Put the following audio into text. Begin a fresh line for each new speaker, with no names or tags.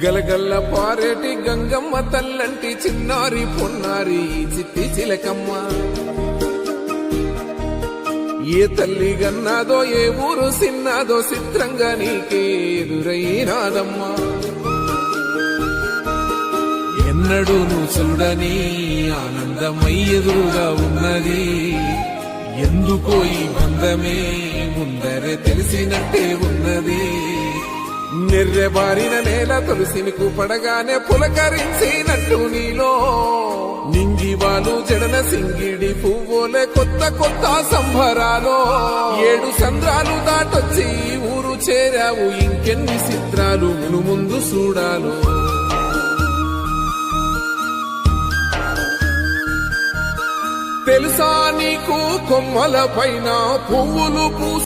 గలగల్ల పారేటి గంగమ్మ తల్లంటి చిన్నారి పొన్నారి చిట్టి చిలకమ్మ. ఏ తల్లి గన్నాదో ఏ ఊరు సిన్నాదో చిత్రంగా నీకే ఎదురైనాదమ్మా. ఎన్నడూ నువ్వు చూడని ఆనందమై ఎదురుగా ఉన్నది. ఎందుకో ఈ బంధమే ముందరే తెలిసినట్టే ఉన్నది. నెర్రెబారిన నేల తులసినికు పడగానే పులకరించినట్టు నీలో నింగివాలు జడన సింగిడి పువ్వులే కొత్త కొత్త సంబరాలో. 7 సంద్రాలు దాటొచ్చి ఊరు చేరావు, ఇంకెన్ని చిత్రాలు మును ముందు చూడాలో. తెలుసా నీకు కొమ్మల పైన పువ్వులు